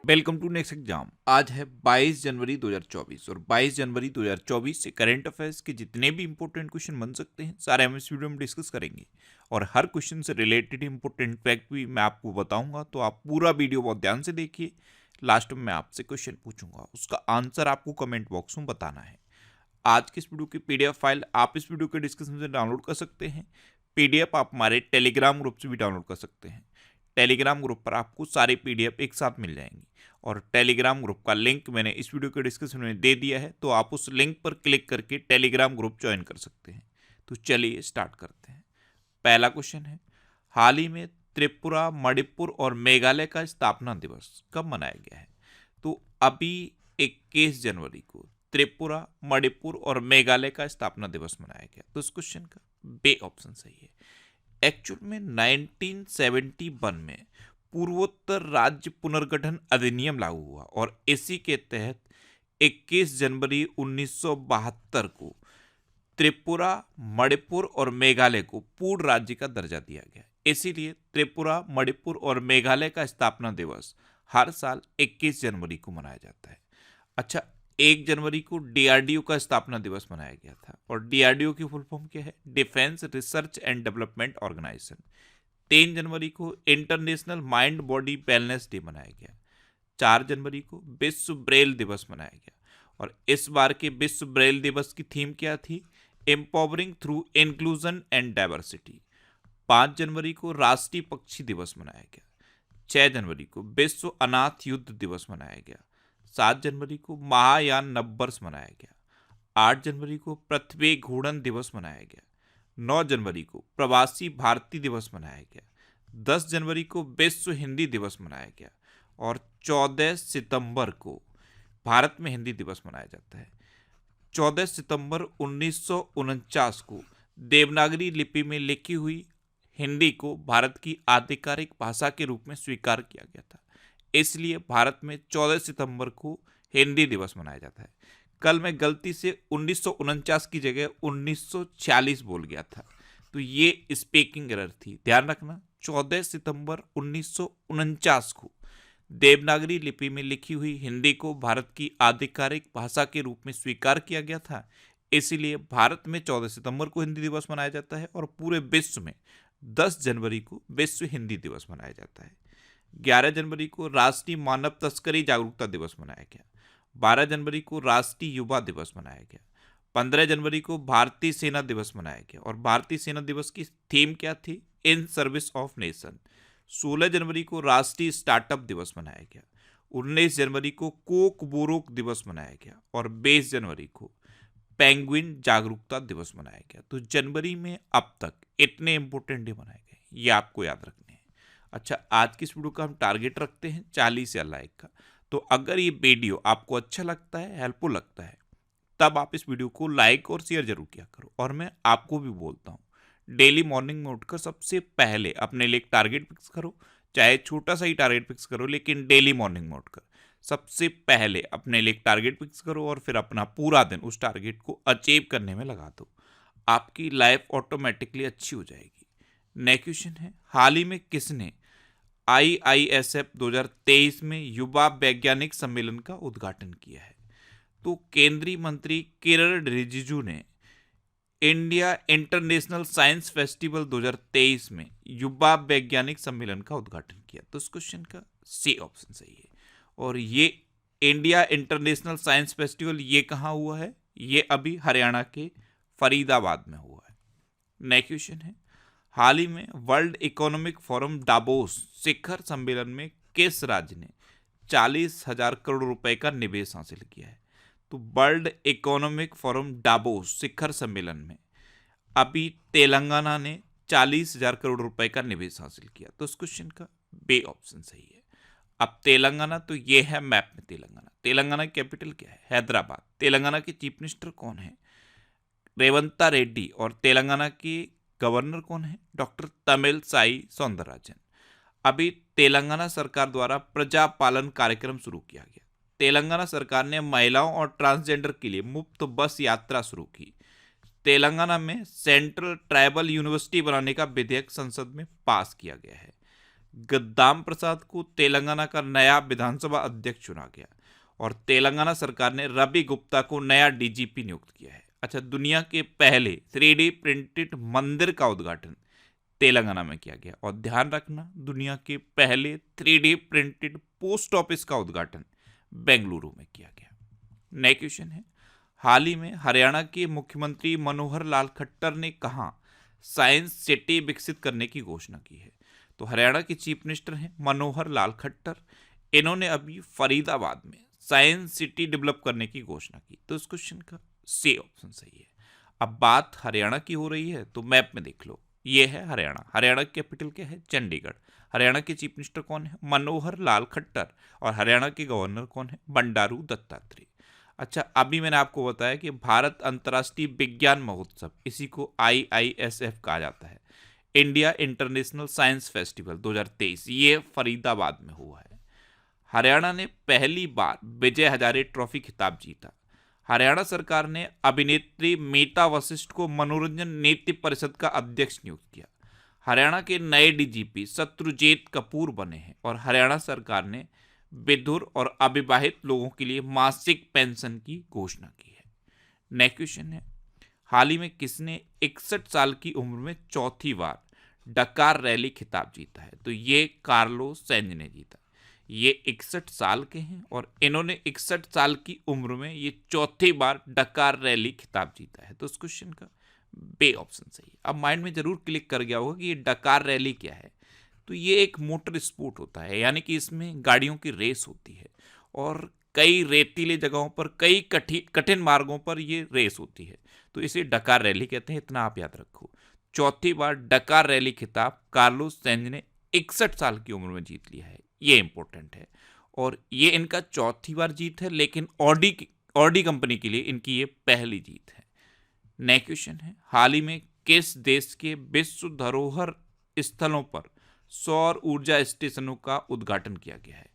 Welcome to next exam. आज है 22 जनवरी 2024 और 22 जनवरी 2024 से करंट अफेयर्स के जितने भी इंपॉर्टेंट क्वेश्चन बन सकते हैं सारे हम इस वीडियो में डिस्कस करेंगे और हर क्वेश्चन से रिलेटेड इंपॉर्टेंट फैक्ट भी मैं आपको बताऊंगा, तो आप पूरा वीडियो बहुत ध्यान से देखिए। लास्ट में मैं आपसे क्वेश्चन पूछूंगा, उसका आंसर आपको कमेंट बॉक्स में बताना है। आज की इस वीडियो की पीडीएफ फाइल आप इस वीडियो के डिस्क्रिप्शन से डाउनलोड कर सकते हैं। पीडीएफ आप हमारे टेलीग्राम ग्रुप से भी डाउनलोड कर सकते हैं। टेलीग्राम ग्रुप पर आपको सारे पीडीएफ एक साथ मिल जाएंगी और टेलीग्राम ग्रुप का लिंक मैंने इस वीडियो के डिस्क्रिप्शन में दे दिया है, तो आप उस लिंक पर क्लिक करके टेलीग्राम ग्रुप ज्वाइन कर सकते हैं। तो चलिए स्टार्ट करते हैं। पहला क्वेश्चन है, हाल ही में त्रिपुरा, मणिपुर और मेघालय का स्थापना दिवस कब मनाया गया है? तो अभी 21 जनवरी को त्रिपुरा, मणिपुर और मेघालय का स्थापना दिवस मनाया गया। तो इस क्वेश्चन का बे ऑप्शन सही है। एक्चुअल में 1971 में पूर्वोत्तर राज्य पुनर्गठन अधिनियम लागू हुआ और इसी के तहत 21 जनवरी 1972 को त्रिपुरा, मणिपुर और मेघालय को पूर्ण राज्य का दर्जा दिया गया। इसीलिए त्रिपुरा, मणिपुर और मेघालय का स्थापना दिवस हर साल 21 जनवरी को मनाया जाता है। अच्छा, 1 जनवरी को डीआरडीओ का स्थापना दिवस मनाया गया था और डीआरडीओ की फुल फॉर्म क्या है? Defence Research and Development Organisation. 3 जनवरी को international mind body wellness day मनाया गया। 4 जनवरी को विश्व ब्रेल दिवस मनाया गया और इस बार के विश्व ब्रेल दिवस की थीम क्या थी? Empowering through inclusion and diversity. 5 जनवरी को राष्ट्रीय पक्षी दिवस मनाया गया। 6 जनवरी को विश्व अनाथ युद्ध दिवस मनाया गया। 7 जनवरी को महायान नववर्ष मनाया गया। 8 जनवरी को पृथ्वी घूर्णन दिवस मनाया गया। 9 जनवरी को प्रवासी भारतीय दिवस मनाया गया। 10 जनवरी को विश्व हिंदी दिवस मनाया गया और 14 सितंबर को भारत में हिंदी दिवस मनाया जाता है। 14 सितंबर 1949 को देवनागरी लिपि में लिखी हुई हिंदी को भारत की आधिकारिक भाषा के रूप में स्वीकार किया गया था। इसलिए भारत में 14 सितंबर को हिंदी दिवस मनाया जाता है। कल मैं गलती से 1949 की जगह 1946 बोल गया था, तो ये स्पीकिंग एरर थी, ध्यान रखना। 14 सितंबर 1949 को देवनागरी लिपि में लिखी हुई हिंदी को भारत की आधिकारिक भाषा के रूप में स्वीकार किया गया था। इसीलिए भारत में 14 सितंबर को हिंदी दिवस मनाया जाता है और पूरे विश्व में 10 जनवरी को विश्व हिंदी दिवस मनाया जाता है। 11 जनवरी को राष्ट्रीय मानव तस्करी जागरूकता दिवस मनाया गया। 12 जनवरी को राष्ट्रीय युवा दिवस मनाया गया। 15 जनवरी को भारतीय सेना दिवस मनाया गया और भारतीय सेना दिवस की थीम क्या थी? In service of nation. 16 जनवरी को राष्ट्रीय स्टार्टअप दिवस मनाया गया। 19 जनवरी को कोक बोरोक दिवस मनाया गया और 20 जनवरी को पेंगुइन जागरूकता दिवस मनाया गया। तो जनवरी में अब तक इतने इंपॉर्टेंट डे मनाए गए, ये आपको याद रखने हैं। अच्छा, आज की इस वीडियो का हम टारगेट रखते हैं 40 या लाइक का। तो अगर ये वीडियो आपको अच्छा लगता है, हेल्पफुल लगता है, तब आप इस वीडियो को लाइक और शेयर जरूर किया करो। और मैं आपको भी बोलता हूँ, डेली मॉर्निंग में उठकर सबसे पहले अपने लिए एक टारगेट फिक्स करो, चाहे छोटा सा ही टारगेट फिक्स करो, लेकिन डेली मॉर्निंग में उठकर सबसे पहले अपने लिए एक टारगेट फिक्स करो और फिर अपना पूरा दिन उस टारगेट को अचीव करने में लगा दो। आपकी लाइफ ऑटोमेटिकली अच्छी हो जाएगी। नेक्स्ट क्वेश्चन है, हाल ही में किसने IISF 2023 में युवा वैज्ञानिक सम्मेलन का उद्घाटन किया है? तो केंद्रीय मंत्री किरण रिजिजू ने इंडिया इंटरनेशनल साइंस फेस्टिवल 2023 में युवा वैज्ञानिक सम्मेलन का उद्घाटन किया। तो इस क्वेश्चन का सी ऑप्शन सही है। और ये इंडिया इंटरनेशनल साइंस फेस्टिवल ये कहाँ हुआ है? ये अभी हरियाणा के फरीदाबाद में हुआ है। नेक्स्ट क्वेश्चन है, हाल ही में वर्ल्ड इकोनॉमिक फोरम डावोस शिखर सम्मेलन में किस राज्य ने 40,000 करोड़ रुपए का निवेश हासिल किया है? तो वर्ल्ड इकोनॉमिक फोरम डावोस शिखर सम्मेलन में अभी तेलंगाना ने 40,000 करोड़ रुपए का निवेश हासिल किया। तो इस क्वेश्चन का बे ऑप्शन सही है। अब तेलंगाना, तो ये है मैप में तेलंगाना। तेलंगाना की कैपिटल क्या है? हैदराबाद। तेलंगाना के चीफ मिनिस्टर कौन है? रेवंता रेड्डी। और तेलंगाना के गवर्नर कौन है? डॉक्टर तमिलसाई सौंदरराजन। अभी तेलंगाना सरकार द्वारा प्रजा पालन कार्यक्रम शुरू किया गया। तेलंगाना सरकार ने महिलाओं और ट्रांसजेंडर के लिए मुफ्त बस यात्रा शुरू की। तेलंगाना में सेंट्रल ट्राइबल यूनिवर्सिटी बनाने का विधेयक संसद में पास किया गया है। गद्दाम प्रसाद को तेलंगाना का नया विधानसभा अध्यक्ष चुना गया और तेलंगाना सरकार ने रवि गुप्ता को नया डीजीपी नियुक्त किया है। अच्छा, दुनिया के पहले 3D प्रिंटेड मंदिर का उद्घाटन तेलंगाना में किया गया और ध्यान रखना, दुनिया के पहले 3D प्रिंटेड पोस्ट ऑफिस का उद्घाटन बेंगलुरु में किया गया। नए क्वेश्चन है, हाल ही में हरियाणा के मुख्यमंत्री मनोहर लाल खट्टर ने कहा साइंस सिटी विकसित करने की घोषणा की है। तो हरियाणा के चीफ मिनिस्टर हैं मनोहर लाल खट्टर, इन्होंने अभी फरीदाबाद में साइंस सिटी डेवलप करने की घोषणा की। तो इस क्वेश्चन का सी ऑप्शन सही है। अब बात हरियाणा की हो रही है तो मैप में देख लो, ये है हरियाणा। हरियाणा की कैपिटल क्या है? चंडीगढ़। हरियाणा के चीफ मिनिस्टर कौन है? मनोहर लाल खट्टर। और हरियाणा के गवर्नर कौन है? बंडारू दत्तात्रेय। अच्छा, अभी मैंने आपको बताया कि भारत अंतर्राष्ट्रीय विज्ञान महोत्सव, इसी को IISF कहा जाता है, इंडिया इंटरनेशनल साइंस फेस्टिवल 2023, ये फरीदाबाद में हुआ है। हरियाणा ने पहली बार विजय हजारे ट्रॉफी खिताब जीता। हरियाणा सरकार ने अभिनेत्री मीता वशिष्ठ को मनोरंजन नीति परिषद का अध्यक्ष नियुक्त किया। हरियाणा के नए डीजीपी शत्रुजीत कपूर बने हैं और हरियाणा सरकार ने विधुर और अविवाहित लोगों के लिए मासिक पेंशन की घोषणा की है। नेक्स्ट क्वेश्चन है, हाल ही में किसने 61 साल की उम्र में चौथी बार डकार रैली खिताब जीता है? तो ये कार्लोस सैंज ने जीता। ये 61 साल के हैं और इन्होंने 61 साल की उम्र में ये चौथी बार डकार रैली खिताब जीता है। तो इस क्वेश्चन का बे ऑप्शन सही है। अब माइंड में जरूर क्लिक कर गया होगा कि ये डकार रैली क्या है। तो ये एक मोटर स्पोर्ट होता है, यानी कि इसमें गाड़ियों की रेस होती है और कई रेतीले जगहों पर, कई कठिन मार्गों पर ये रेस होती है। तो इसे डकार रैली कहते हैं, इतना आप याद रखो। चौथी बार डकार रैली खिताब कार्लोस सैंज ने 61 साल की उम्र में जीत लिया है, ये इंपॉर्टेंट है। और ये इनका चौथी बार जीत है, लेकिन ऑडी कंपनी के लिए इनकी ये पहली जीत है। नेक्स्ट क्वेश्चन है, हाल ही में किस देश के विश्व धरोहर स्थलों पर सौर ऊर्जा स्टेशनों का उद्घाटन किया गया है?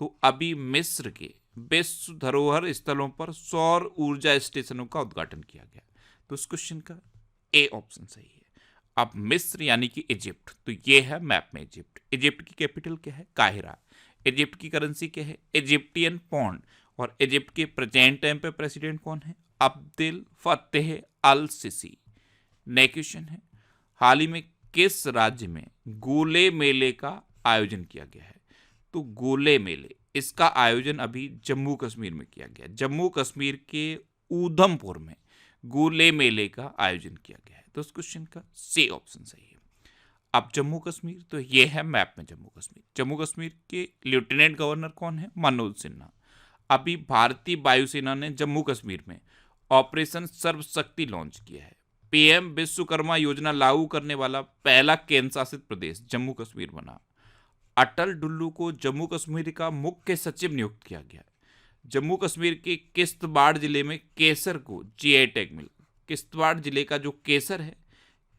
तो अभी मिस्र के विश्व धरोहर स्थलों पर सौर ऊर्जा स्टेशनों का उद्घाटन किया गया। तो इस क्वेश्चन का ए ऑप्शन सही है। अब मिस्र यानी कि इजिप्ट, तो ये है मैप में इजिप्ट। इजिप्ट की कैपिटल क्या है? काहिरा। इजिप्ट की करेंसी क्या है? Egyptian pound. और इजिप्ट के प्रेजेंट टाइम पे प्रेसिडेंट कौन है? Abdel Fattah al Sisi. Next question है, हाल ही में किस राज्य में गोले मेले का आयोजन किया गया है? तो गोले मेले, इसका आयोजन अभी जम्मू कश्मीर में किया गया। जम्मू कश्मीर के ऊधमपुर में गोले मेले का आयोजन किया गया है। तो इस क्वेश्चन का सी ऑप्शन सही है। अब जम्मू कश्मीर, तो ये है मैप में जम्मू कश्मीर। जम्मू कश्मीर के लेफ्टिनेंट गवर्नर कौन है? मनोज सिन्हा। अभी भारतीय वायुसेना ने जम्मू कश्मीर में ऑपरेशन सर्वशक्ति लॉन्च किया है। PM विश्वकर्मा योजना लागू करने वाला पहला केंद्र शासित प्रदेश जम्मू कश्मीर बना। अटल डुल्लू को जम्मू कश्मीर का मुख्य सचिव नियुक्त किया गया। जम्मू कश्मीर के किश्तवाड़ जिले में केसर को GI टैग मिला। किश्तवाड़ जिले का जो केसर है,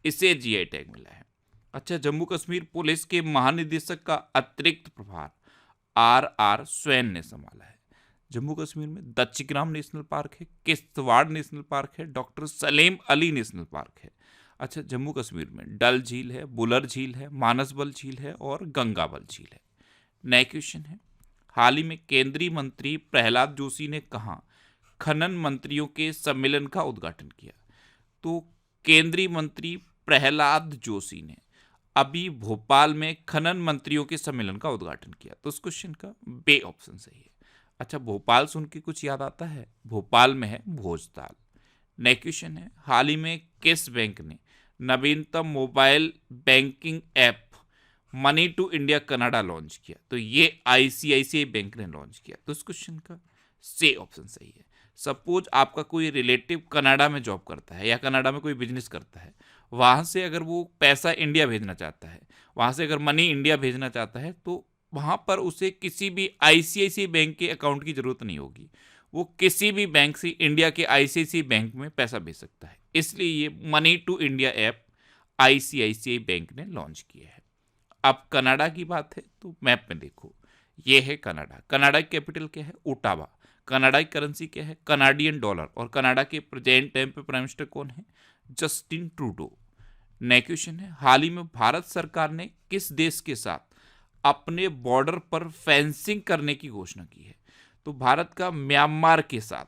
इसे GI टैग मिला है। अच्छा, जम्मू कश्मीर पुलिस के महानिदेशक का अतिरिक्त प्रभार RR स्वैन ने संभाला है। जम्मू कश्मीर में दच्चीग्राम नेशनल पार्क है, किश्तवाड़ नेशनल पार्क है, doctor Salim Ali national park है। अच्छा, जम्मू कश्मीर में डल झील है, बुलर झील है, मानसबल झील है और गंगाबल झील है। नए क्वेश्चन है, हाल ही में केंद्रीय मंत्री प्रहलाद जोशी ने कहा खनन मंत्रियों के सम्मेलन का उद्घाटन किया? तो केंद्रीय मंत्री प्रहलाद जोशी ने अभी भोपाल में खनन मंत्रियों के सम्मेलन का उद्घाटन किया। तो उस क्वेश्चन का बे ऑप्शन सही है। अच्छा, भोपाल सुन के कुछ याद आता है? भोपाल में है भोजताल। नेक्स्ट क्वेश्चन है, हाल ही में किस बैंक ने नवीनतम mobile banking app money to India Canada launch किया? तो ये ICICI बैंक ने लॉन्च किया। तो इस क्वेश्चन का सी ऑप्शन सही है। सपोज आपका कोई रिलेटिव कनाडा में जॉब करता है या कनाडा में कोई बिजनेस करता है, वहाँ से अगर वो पैसा इंडिया भेजना चाहता है, वहाँ से अगर मनी इंडिया भेजना चाहता है, तो वहाँ पर उसे किसी भी ICICI बैंक के अकाउंट की ज़रूरत नहीं होगी। वो किसी भी बैंक से इंडिया के ICICI बैंक में पैसा भेज सकता है। इसलिए ये money to India app ICICI bank ने लॉन्च किया है। अब कनाडा की बात है तो मैप में देखो, ये है कनाडा। कनाडा की कैपिटल क्या है? ओटावा। कनाडा की करेंसी क्या है? Canadian dollar. और कनाडा के प्रेजेंट टाइम पे प्राइम मिनिस्टर कौन है? Justin Trudeau. नेक्स्ट क्वेश्चन है, हाल ही में भारत सरकार ने किस देश के साथ अपने बॉर्डर पर फेंसिंग करने की घोषणा की है। तो भारत का म्यांमार के साथ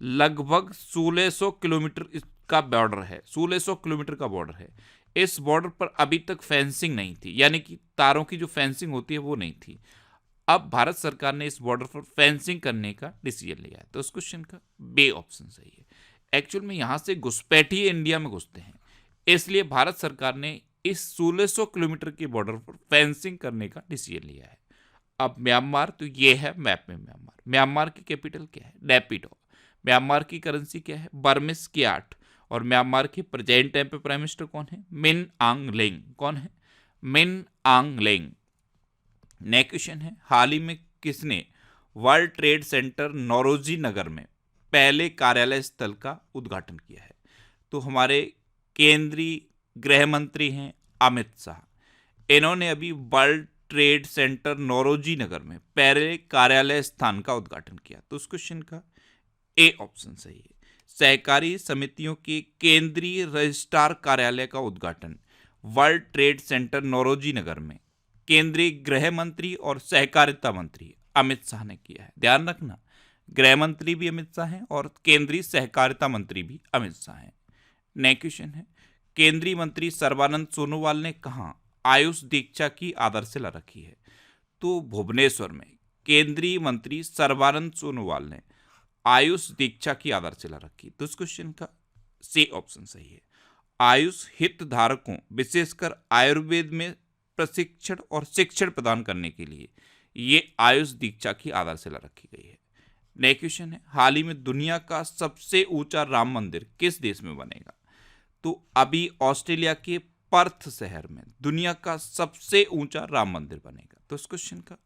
लगभग 1600 किलोमीटर का बॉर्डर है, 1600 किलोमीटर का बॉर्डर है। इस बॉर्डर पर अभी तक फेंसिंग नहीं थी, यानी कि तारों की जो फेंसिंग होती है वो नहीं थी। अब भारत सरकार ने इस बॉर्डर पर फेंसिंग करने का डिसीजन लिया है। तो इस क्वेश्चन का बे ऑप्शन सही है। एक्चुअल में यहाँ से घुसपैठिए इंडिया में घुसते हैं, इसलिए भारत सरकार ने इस 1600 किलोमीटर के बॉर्डर पर फेंसिंग करने का डिसीजन लिया है। अब म्यांमार, तो ये है मैप में म्यांमार। म्यांमार की कैपिटल क्या है? नेपिडो। म्यांमार की करेंसी क्या है? Burmese CAT. और म्यांमार के प्रेजेंट टाइम पे प्राइम मिनिस्टर कौन है? मिन आंग लेंग। कौन है? मिन आंग लेंग। नेक्स्ट क्वेश्चन है, हाल ही में किसने वर्ल्ड ट्रेड सेंटर नौरोजी नगर में पहले कार्यालय स्थल का उद्घाटन किया है? तो हमारे केंद्रीय गृह मंत्री हैं अमित शाह। इन्होंने अभी वर्ल्ड ट्रेड सेंटर नौरोजी नगर में पहले कार्यालय स्थान का उद्घाटन किया। तो उस क्वेश्चन का ए ऑप्शन सही है। सहकारी समितियों के केंद्रीय रजिस्ट्रार कार्यालय का उद्घाटन वर्ल्ड ट्रेड सेंटर नौरोजी नगर में केंद्रीय गृह मंत्री और सहकारिता मंत्री अमित शाह ने किया है। ध्यान रखना, गृह मंत्री भी अमित शाह हैं और केंद्रीय सहकारिता मंत्री भी अमित शाह हैं। नेक्स्ट क्वेश्चन है, केंद्रीय मंत्री सर्बानंद सोनोवाल ने कहाँ आयुष दीक्षा की आधारशिला रखी है? तो भुवनेश्वर में केंद्रीय मंत्री सर्बानंद सोनोवाल ने आयुष दीक्षा की आधारशिला रखी। तो इस क्वेश्चन का सी ऑप्शन सही है। आयुष हितधारकों विशेषकर आयुर्वेद में प्रशिक्षण और शिक्षण प्रदान करने के लिए ये आयुष दीक्षा की आधारशिला रखी गई है। नेक्स्ट क्वेश्चन है, हाल ही में दुनिया का सबसे ऊंचा राम मंदिर किस देश में बनेगा? तो अभी ऑस्ट्रेलिया के पर्थ शहर में दुनिया का सबसे ऊंचा राम मंदिर बनेगा। तो इस क्वेश्चन का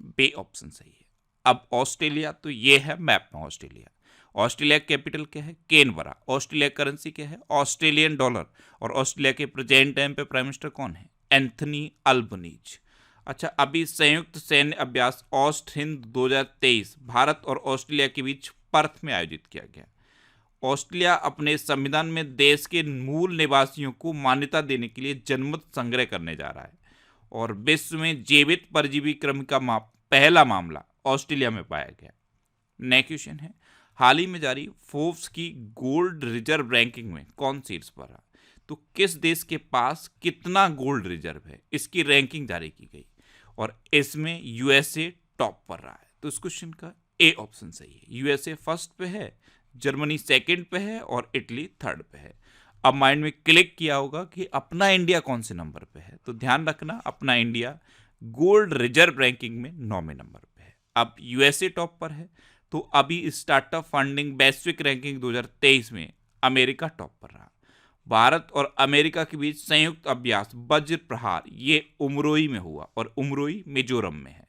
बे ऑप्शन सही है। अब ऑस्ट्रेलिया, तो ये है मैप में ऑस्ट्रेलिया। ऑस्ट्रेलिया कैपिटल क्या है? कैनबरा। ऑस्ट्रेलिया करेंसी क्या है? Australian dollar. और ऑस्ट्रेलिया के प्रेजेंट टाइम पे प्राइम मिनिस्टर कौन है? Anthony Albanese. अच्छा, अभी संयुक्त सैन्य अभ्यास ऑस्ट हिंद 2023 भारत और ऑस्ट्रेलिया के बीच पर्थ में आयोजित किया गया। ऑस्ट्रेलिया अपने संविधान में देश के मूल निवासियों को मान्यता देने के लिए जनमत संग्रह करने जा रहा है और विश्व में जीवित परजीवी क्रम का पहला मामला ऑस्ट्रेलिया में पाया गया। नेक्स्ट क्वेश्चन है, हाल ही में जारी फोर्ब्स की गोल्ड रिजर्व रैंकिंग में कौन शीर्ष पर रहा? तो किस देश के पास कितना गोल्ड रिजर्व है, इसकी रैंकिंग जारी की गई और इसमें यूएसए टॉप पर रहा है। तो इस क्वेश्चन का ए ऑप्शन सही है। यूएसए फर्स्ट पे है, जर्मनी सेकंड पे है और इटली थर्ड पे है। अब माइंड में क्लिक किया होगा कि अपना इंडिया कौन से नंबर पे है? तो ध्यान रखना, अपना इंडिया गोल्ड रिजर्व रैंकिंग में 9वें नंबर पे है। अब यूएसए टॉप पर है, तो अभी स्टार्टअप फंडिंग वैश्विक रैंकिंग 2023 में अमेरिका टॉप पर रहा। भारत और अमेरिका के बीच संयुक्त अभ्यास वज्र प्रहार ये उमरोई में हुआ और उमरोई मिजोरम में है।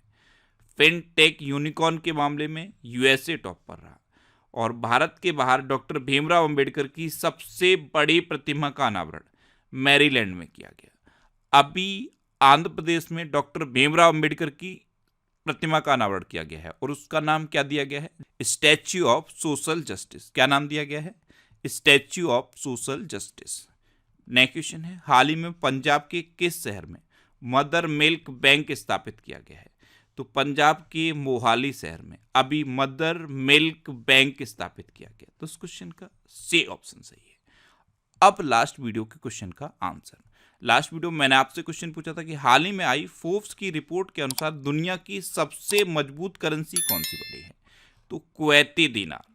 फिनटेक यूनिकॉर्न के मामले में यूएसए टॉप पर रहा और भारत के बाहर डॉक्टर भीमराव अंबेडकर की सबसे बड़ी प्रतिमा का अनावरण मैरीलैंड में किया गया। अभी आंध्र प्रदेश में डॉक्टर भीमराव अंबेडकर की प्रतिमा का अनावरण किया गया है और उसका नाम क्या दिया गया है? Statue of social justice. क्या नाम दिया गया है? Statue of social justice. Next question है, हाल ही में पंजाब के किस शहर में मदर मिल्क बैंक स्थापित किया गया है? तो पंजाब के मोहाली शहर में अभी मदर मिल्क बैंक स्थापित किया गया। तो इस क्वेश्चन का सी ऑप्शन सही है। अब लास्ट वीडियो के क्वेश्चन का आंसर। लास्ट वीडियो में मैंने आपसे क्वेश्चन पूछा था कि हाल ही में आई फोर्ब्स की रिपोर्ट के अनुसार दुनिया की सबसे मजबूत करेंसी कौन सी बनी है? तो कुवैती दीनार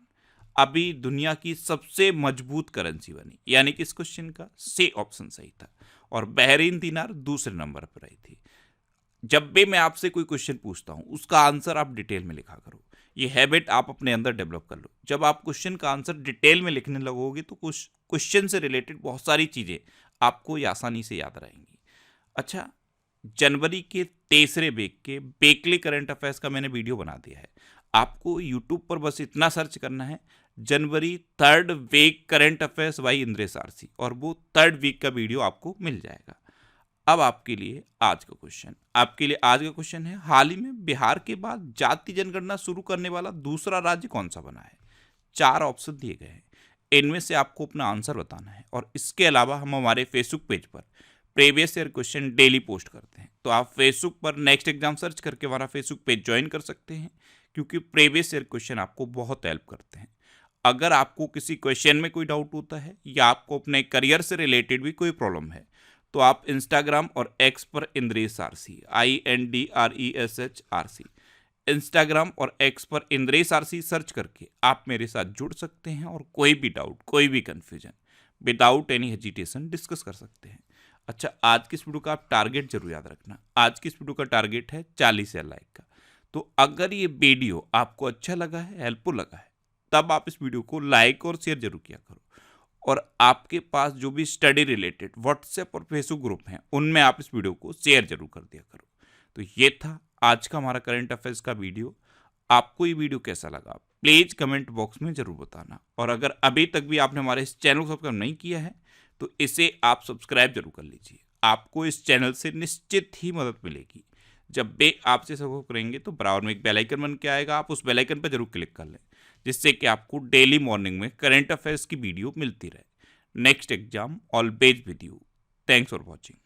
अभी दुनिया की सबसे मजबूत करेंसी बनी, यानी कि इस क्वेश्चन का सी ऑप्शन सही था। और बहरीन दीनार दूसरे नंबर पर आई थी। जब भी मैं आपसे कोई क्वेश्चन पूछता हूं उसका आंसर आप डिटेल में लिखा करो। ये हैबिट आप अपने अंदर डेवलप कर लो। जब आप क्वेश्चन का आंसर डिटेल में लिखने लगोगे तो कुछ क्वेश्चन से रिलेटेड बहुत सारी चीज़ें आपको ये आसानी से याद रहेंगी। अच्छा, जनवरी के तीसरे वीक के वीकली करंट अफेयर्स का मैंने वीडियो बना दिया है। आपको यूट्यूब पर बस इतना सर्च करना है, January third week current affairs by Indresh RC, और वो थर्ड वीक का वीडियो आपको मिल जाएगा। अब आपके लिए आज का क्वेश्चन है, हाल ही में बिहार के बाद जाति जनगणना शुरू करने वाला दूसरा राज्य कौन सा बना है? 4 ऑप्शन दिए गए हैं, इनमें से आपको अपना आंसर बताना है। और इसके अलावा हम हमारे फेसबुक पेज पर previous year question daily post करते हैं। तो आप फेसबुक पर नेक्स्ट एग्जाम सर्च करके हमारा फेसबुक पेज ज्वाइन कर सकते हैं, क्योंकि प्रीवियस ईयर क्वेश्चन आपको बहुत हेल्प करते हैं। अगर आपको किसी क्वेश्चन में कोई डाउट होता है या आपको अपने करियर से रिलेटेड भी कोई प्रॉब्लम है, तो आप इंस्टाग्राम और एक्स पर इंद्रेश आरसी INDRESH इंस्टाग्राम और एक्स पर इंद्रेश आरसी सर्च करके आप मेरे साथ जुड़ सकते हैं और कोई भी डाउट, कोई भी confusion without any hesitation discuss कर सकते हैं। अच्छा, आज की इस वीडियो का आप टारगेट जरूर याद रखना। आज की इस वीडियो का टारगेट है 40,000 लाइक का। तो अगर ये वीडियो आपको अच्छा लगा है, हेल्पफुल लगा है, तब आप इस वीडियो को लाइक और शेयर जरूर किया करो। और आपके पास जो भी स्टडी रिलेटेड व्हाट्सएप और फेसबुक ग्रुप हैं, उनमें आप इस वीडियो को शेयर जरूर कर दिया करो। तो ये था आज का हमारा करंट अफेयर्स का वीडियो। आपको ये वीडियो कैसा लगा प्लीज कमेंट बॉक्स में जरूर बताना। और अगर अभी तक भी आपने हमारे इस चैनल को सब्सक्राइब नहीं किया है, तो इसे आप सब्सक्राइब जरूर कर लीजिए। आपको इस चैनल से निश्चित ही मदद मिलेगी। जब भी आपसे सब्सक्राइब करेंगे तो बराबर में एक बेल आइकन बन के आएगा, आप उस बेल आइकन पर जरूर क्लिक कर लें, जिससे कि आपको डेली मॉर्निंग में करंट अफेयर्स की वीडियो मिलती रहे। Next exam always with you. Thanks for watching.